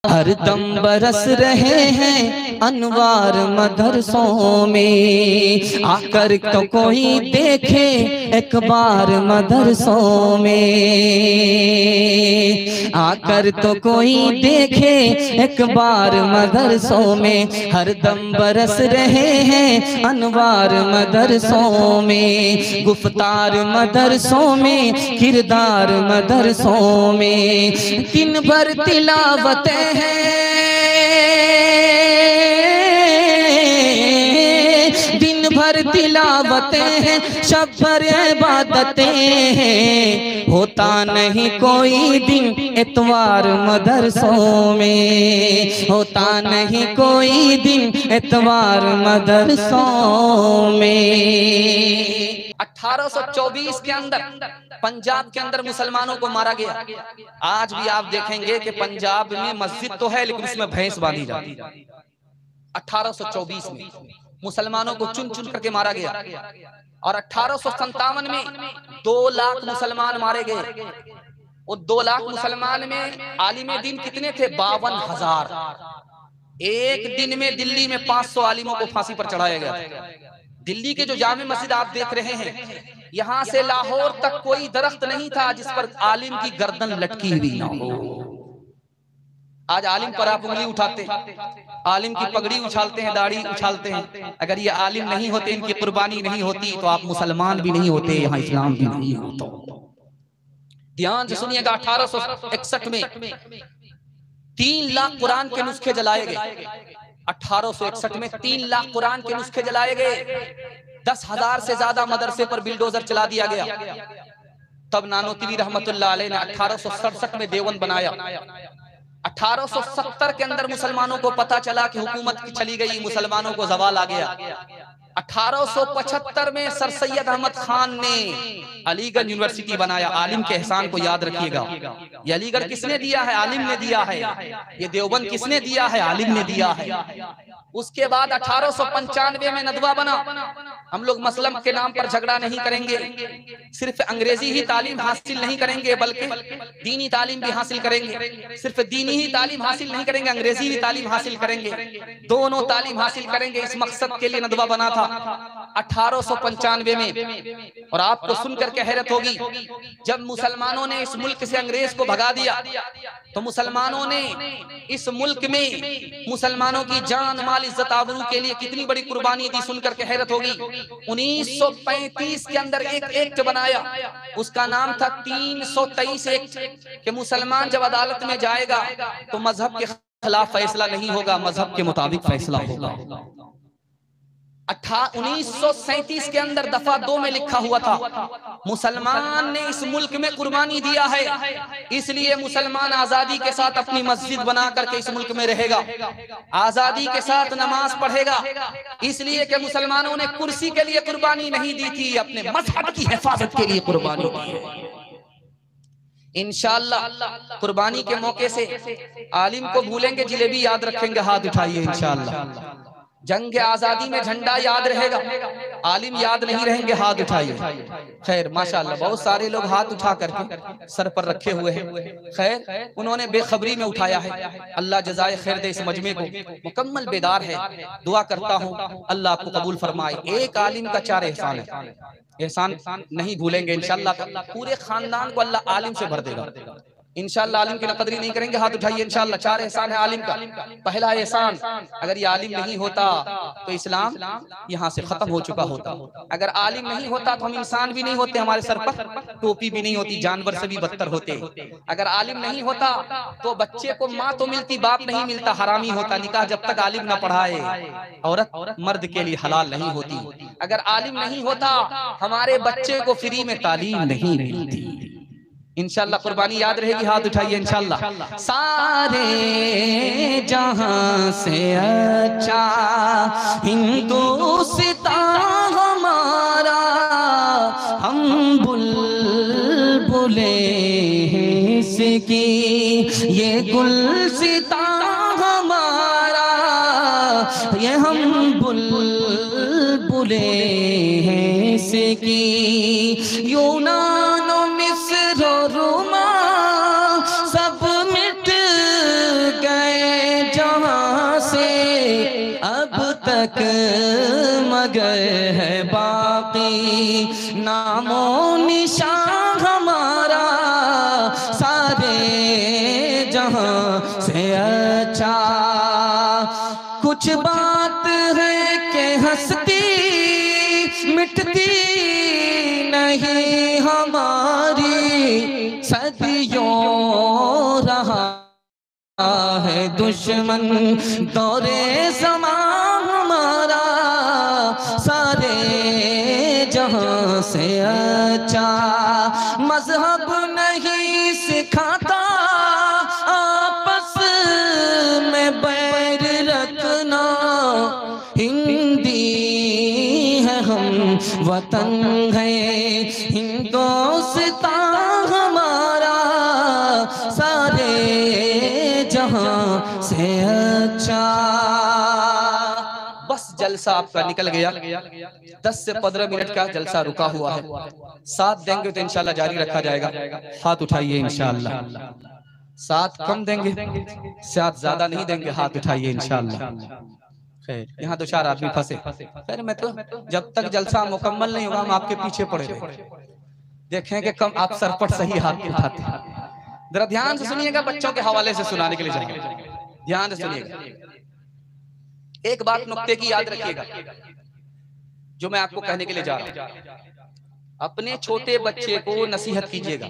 हर दम बरस रहे हैं अनवार मदरसों में, आकर तो कोई देखे एक बार मदरसों में, आकर तो कोई देखे एक बार मदरसों में। हर दम बरस रहे हैं अनवार मदरसों में, गुफ्तार मदरसों में, किरदार मदरसों में। दिन भर तिलावतें हैं, दिन भर तिलावतें हैं, शब भर इबादतें हैं। होता नहीं कोई दिन इतवार मदरसों में, होता नहीं कोई दिन इतवार मदरसों में। 1824 के अंदर पंजाब के अंदर मुसलमानों को मारा गया। आज भी आप देखेंगे कि पंजाब में मस्जिद तो है लेकिन उसमें भैंस बांधी जाती है। 1824 में मुसलमानों को चुन चुन करके मारा गया और 1857 में 2 लाख मुसलमान मारे गए। वो 2 लाख मुसलमान में आलिम दीन कितने थे? 52,000। एक दिन में दिल्ली में 500 आलिमों को फांसी पर चढ़ाया गया। दिल्ली के जो जामे मस्जिद आप देख रहे हैं, यहां से लाहौर तक कोई दरख्त नहीं था जिस पर आलिम की गर्दन लटकी हुई ना हो। आज आलिम पर आप उंगली उठाते हैं, आलिम की पगड़ी उछालते हैं, दाढ़ी उछालते हैं। अगर ये आलिम नहीं होते, इनकी कुर्बानी नहीं होती, तो आप मुसलमान भी नहीं होते, यहाँ इस्लाम भी नहीं होता। ध्यान से सुनिएगा, 1861 में 3 लाख कुरान के नुस्खे जलाए गए। 1861 में 3 लाख कुरान के नुस्खे जलाए गए। 10,000 से ज्यादा मदरसे पर बिल्डोजर चला दिया गया। तब नानोतवी रहमतुल्लाह अलैह ने 1867 में देवबंद बनाया। 1870 के अंदर मुसलमानों को पता चला कि हुकूमत चली गई, मुसलमानों को जवाल आ गया। 1875 में सर सैयद अहमद खान ने अलीगढ़ यूनिवर्सिटी बनाया। आलिम के एहसान को याद रखिएगा। ये अलीगढ़ किसने दिया है? आलिम ने दिया है। ये देवबंद किसने दिया है? आलिम ने दिया है। उसके बाद 1895 में नदवा बना। हम लोग मसलम के नाम पर झगड़ा नहीं करेंगे, सिर्फ अंग्रेजी ही तालीम हासिल नहीं करेंगे बल्कि दीनी तालीम भी हासिल करेंगे। सिर्फ दीनी ही तालीम हासिल नहीं करेंगे, अंग्रेजी भी तालीम हासिल करेंगे, दोनों तालीम हासिल करेंगे। इस मकसद के लिए नदवा बना था 1895 में। और आपको सुनकर के हैरत होगी, जब मुसलमानों ने इस मुल्क से अंग्रेज को भगा दिया तो मुसलमानों ने इस मुल्क में मुसलमानों की जान माल इज्जत आबरू के लिए कितनी बड़ी कुर्बानी दी, सुनकर के हैरत होगी। 1935 के अंदर एक एक्ट बनाया, उसका नाम था 323 एक्ट, कि मुसलमान जब अदालत में जाएगा तो मजहब के खिलाफ फैसला नहीं होगा, मजहब के मुताबिक फैसला होगा। 1937 के अंदर दफा 2 में लिखा हुआ था, मुसलमान ने इस मुल्क में कुर्बानी दिया है, इसलिए मुसलमान आजादी के साथ अपनी मस्जिद बना करके इस मुल्क में रहेगा, आजादी के साथ नमाज पढ़ेगा, इसलिए कि मुसलमानों ने कुर्सी के लिए कुर्बानी नहीं दी थी, अपने मजहब की हिफाजत के लिए कुर्बानी दी है। इंशाअल्लाह कुर्बानी के मौके से आलिम को भूलेंगे, जिलेबी याद रखेंगे, हाथ उठाइए इंशाअल्लाह। जंग आजादी में झंडा याद रहेगा, आलिम याद नहीं रहेंगे, हाथ उठाइए। खैर माशाअल्लाह बहुत सारे लोग हाथ उठा करके सर पर रखे हुए हैं। खैर उन्होंने बेखबरी में उठाया है, अल्लाह जज़ाए खैर दे। इस मजमे को मुकम्मल बेदार है, दुआ करता हूँ अल्लाह आपको कबूल फरमाए। एक आलिम का 4 एहसान है, एहसान नहीं भूलेंगे इंशाअल्लाह। पूरे खानदान को अल्लाह आलिम से भर देगा इंशाअल्लाह। आलिम की नकदरी नहीं करेंगे, हाथ उठाइए इंशाअल्लाह। 4 एहसान है आलिम का। पहला एहसान, अगर ये आलिम नहीं होता तो इस्लाम यहाँ से खत्म हो चुका होता। अगर आलिम नहीं होता तो हम इंसान भी नहीं होते, हमारे सर पर टोपी भी नहीं होती, जानवर से भी बदतर होते। अगर आलिम नहीं होता तो बच्चे को माँ तो मिलती, बाप नहीं मिलता, हरामी होता। निकाह जब तक आलिम न पढ़ाए औरत मर्द के लिए हलाल नहीं होती। अगर आलिम नहीं होता हमारे बच्चे को फ्री में तालीम नहीं मिलती। इंशाअल्लाह कुर्बानी याद रहेगी, हाथ उठाइए इंशाअल्लाह। सारे जहां से अच्छा हिंदुस्तान हमारा, हम बुलबुले हैं इसकी, ये गुलसितां हमारा, ये हम बुलबुले हैं इसकी। यूनान मिस्र रोमा सब मिट गए, तक मगर है बाकी नामो निशान हमारा, सारे जहां से अच्छा। कुछ बात है कि हंसती मिटती नहीं हमारी, सदियों रहा है दुश्मन दौरे ज़मां हमारा, सारे जहां से अच्छा। मजहब नहीं सिखाता आपस में बैर रखना, हिंदी है हम वतन है हिंदुस्तान हमारा, सारे जहां से अच्छा। बस जलसा आपका निकल गया। 10 से 15 मिनट का जलसा रुका हुआ है। साथ देंगे तो इंशाल्लाह जारी रखा जाएगा। हाथ उठाइए इंशाल्लाह। साथ कम देंगे, साथ ज्यादा नहीं देंगे, हाथ उठाइए इंशाल्लाह। खैर, यहाँ 2-4 आदमी फंसे। फिर मैं तो जब तक जलसा मुकम्मल नहीं होगा हम आपके पीछे पड़े रहे। देखें कि कम आप सरपट सही हाथ उठाते हैं। जरा ध्यान से सुनिएगा, बच्चों के हवाले से सुनाने के लिए जाएंगे। ध्यान से सुनिएगा। एक बात नुक्ते की याद रखिएगा जो मैं आपको कहने के लिए जा रहा हूं। अपने छोटे बच्चे को नसीहत कीजिएगा,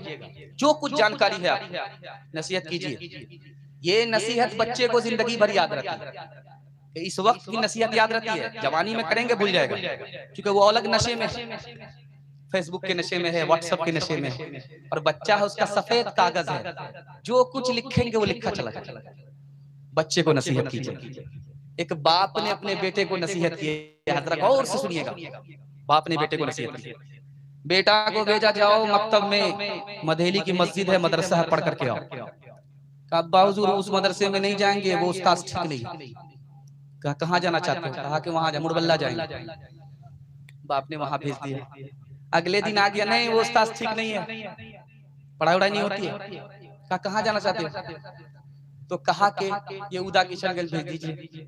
जो कुछ जानकारी है आप नसीहत कीजिए। ये नसीहत बच्चे को जिंदगी भर याद रहती है। इस वक्त की नसीहत याद रहती है, जवानी में करेंगे भूल जाएगा, क्योंकि वो अलग नशे में है, फेसबुक के नशे में है, व्हाट्सएप के नशे में है। और बच्चा है, उसका सफेद कागज है, जो कुछ लिखेंगे वो लिखा चला जाएगा। बच्चे को नसीहत कीजिए। एक बाप ने अपने बेटे को नसीहत की, जरा गौर से सुनिएगा। बाप ने बेटे को नसीहत की, बेटा को भेजा जाओ मकतब में, मधेली की मस्जिद है, मदरसा है, पढ़ करके आओ। कहा बावजूद उस मदरसे में नहीं जाएंगे, वो उस्ताद ठीक नहीं। कहा कहाँ जाना चाहते हो? कहा कि वहां मुड़बल्ला जाएंगे। बाप ने वहां भेज दिया। अगले दिन आ गया, नहीं वो उस्ताद ठीक नहीं है, पढ़ाई वढ़ाई नहीं होती है। कहा कहाँ जाना चाहते हो? तो कहा कि ये उदा किशनगंज भेज दीजिए।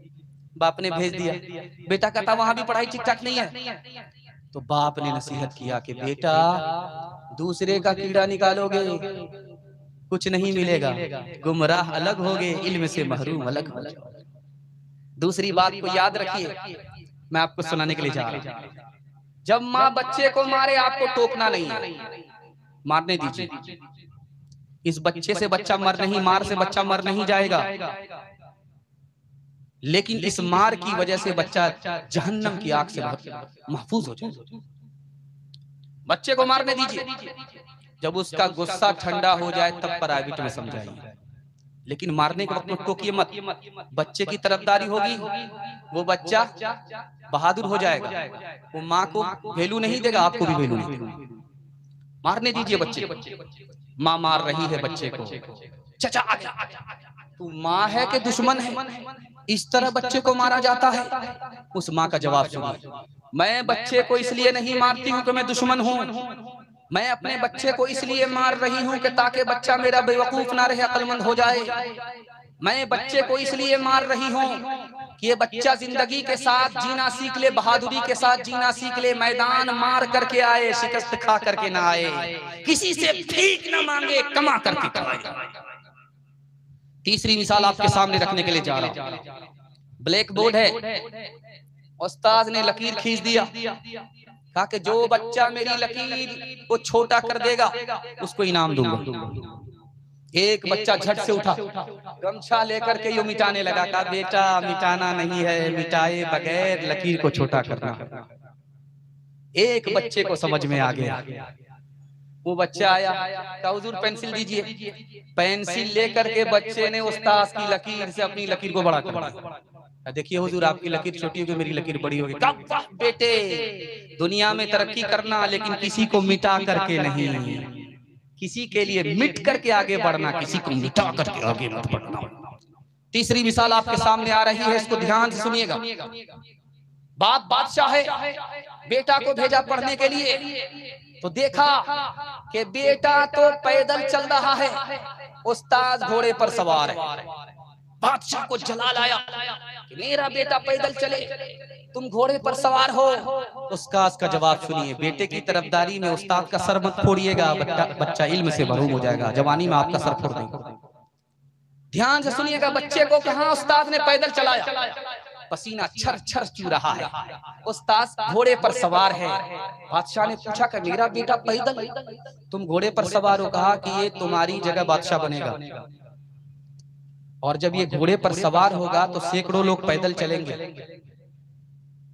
बाप ने भेज दिया। बेटा कहता वहां भी पढ़ाई ठीक ठाक नहीं है। तो बाप ने नसीहत किया कि बेटा दूसरे का कीड़ा निकालोगे कुछ नहीं मिलेगा, गुमराह अलग होगे, इल्म से महरूम अलग होगे। दूसरी बात को याद रखिए, मैं आपको सुनाने के लिए जा रहा हूं। जब माँ बच्चे को मारे आपको टोकना नहीं है, मारने दीजिए। इस बच्चे से बच्चा मर नहीं, मार से बच्चा मर नहीं जाएगा, लेकिन इस मार की वजह से बच्चा जहन्नम की आग से महफूज हो जाए। बच्चे को मारने दीजिए, जब उसका गुस्सा ठंडा हो जाए तब प्राइवेट में समझाइए, लेकिन मारने के वक्त में टोकिए मत। बच्चे की तरफदारी होगी, वो बच्चा बहादुर हो जाएगा, वो माँ को वैल्यू नहीं देगा, आपको भी वैल्यू नहीं देगा। मारने दीजिए बच्चे को। माँ मार रही है बच्चे को, चचा आजा, तू माँ है कि दुश्मन है? इस तरह बच्चे को मारा जाता है। उस माँ का जवाब सुनिए, मैं बच्चे को इसलिए नहीं मारती हूँ कि मैं दुश्मन हूँ, मैं अपने बच्चे को इसलिए मार रही हूँ कि ताकि बच्चा मेरा बेवकूफ ना रहे, अक्लमंद हो जाए। मैं बच्चे को इसलिए मार रही हूँ कि ये बच्चा जिंदगी के साथ जीना सीख ले, बहादुरी के साथ जीना सीख ले, मैदान मार करके आए, शिकस्त खा करके ना आए, किसी से भीख ना मांगे, कमा करके खाए। तीसरी मिसाल आपके सामने रखने के लिए जा रहा हूं। ब्लैक बोर्ड है, उस्ताद ने लकीर खींच दिया, कहा कि जो बच्चा मेरी लकीर को छोटा कर देगा उसको इनाम दूंगा। एक बच्चा झट से उठा, गमछा लेकर के यूं मिटाने लगा। कहा बेटा मिटाना नहीं है, मिटाए बगैर लकीर को छोटा करना। एक बच्चे को समझ में आ गया। वो बच्चा आया, कहा हुजूर पेंसिल दीजिए। पेंसिल लेकर के बच्चे ने उस्ताद की लकीर से अपनी लकीर को बड़ा कर दिया। देखिए हुजूर आपकी लकीर छोटी होगी, मेरी लकीर बड़ी होगी। कहा बेटे दुनिया में तरक्की करना, लेकिन किसी को मिटा करके नहीं, किसी के लिए मिट करके आगे बढ़ना, किसी को मिटा करके आगे मत बढ़ना। तीसरी मिसाल आपके सामने आ रही है, इसको ध्यान से सुनिएगा। बाप बादशाह है, बेटा को भेजा पढ़ने के लिए, तो देखा कि बेटा तो पैदल चल रहा है, उस्ताद घोड़े पर सवार है। बादशाह को जलाल आया कि मेरा बेटा पैदल चले, तुम घोड़े पर सवार हो। उस्ताद का जवाब सुनिए, बेटे की तरफदारी में उस्ताद का सर मत फोड़िएगा, बच्चा इल्म से महरूम हो जाएगा, जवानी में आपका सर फोड़ देंगे। ध्यान से सुनिएगा बच्चे को कि हाँ उस्ताद ने पैदल चलाया, पसीना छर छर चू रहा है, उस्ताद घोड़े पर सवार है। बादशाह ने पूछा कि मेरा बेटा पैदल, तुम घोड़े पर सवार हो, कहा कि ये तुम्हारी जगह बादशाह बनेगा, और जब ये घोड़े पर सवार होगा तो सैकड़ों लोग पैदल चलेंगे।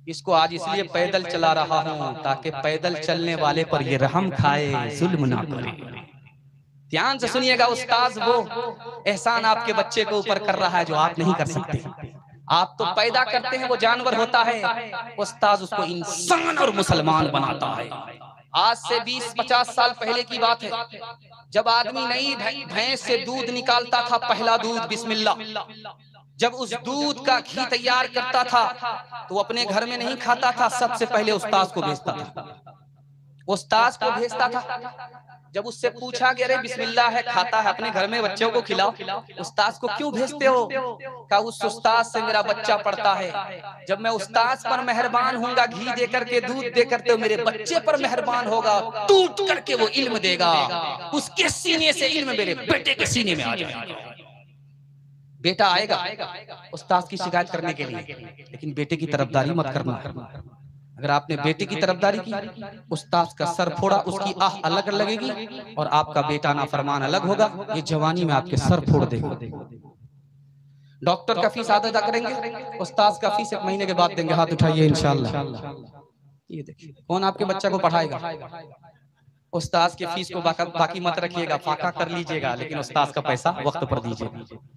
इसको आज इसलिए पैदल चला रहा हूं ताकि पैदल चलने वाले पर ये रहम खाए, जुल्म ना करे। ध्यान से सुनिएगा, उस्ताद वो एहसान आपके बच्चे को ऊपर कर रहा है जो आप नहीं कर सकते। आप तो पैदा करते हैं, वो जानवर होता है, उस्ताद उसको इंसान और मुसलमान बनाता है। आज से 20-50 साल पहले की बात है, जब आदमी नई भैंस से दूध निकालता था, पहला दूध बिस्मिल्लाह, जब उस दूध का घी तैयार करता था तो अपने घर में नहीं खाता था, सबसे पहले उस्ताद को भेजता था। उस्ताद को भेजता था। जब उससे पूछा गया अरे बिस्मिल्लाह है, खाता है, अपने घर में बच्चों को खिलाओ, उस्ताद को क्यों भेजते हो? कहा उस उस्ताद से मेरा बच्चा पढ़ता है, जब मैं उस्ताद पर मेहरबान होऊंगा, घी दे करके दूध दे करके, तो मेरे बच्चे पर मेहरबान होगा, टूट करके वो इल्म देगा, उसके सीने से इल्म मेरे बेटे के सीने में आ जाएगा। बेटा आएगा उस्ताद की शिकायत करने के लिए, लेकिन बेटे की तरफदारी मत करना। अगर आपने बेटे की तरफदारी की, उस्ताद का सर फोड़ा, उसकी आह अलग लगेगी और आपका बेटा नाफरमान अलग होगा, ये जवानी में आपके सर फोड़ देगा। डॉक्टर का फीस अदा करेंगे, उस्ताद का फीस 1 महीने के बाद देंगे, हाथ उठाइए इंशाल्लाह। ये देखिए कौन आपके बच्चा को पढ़ाएगा? उस्ताद के फीस को बाकी मत रखिएगा, फाका कर लीजिएगा, लेकिन उस्ताद का पैसा वक्त पर दीजिएगा।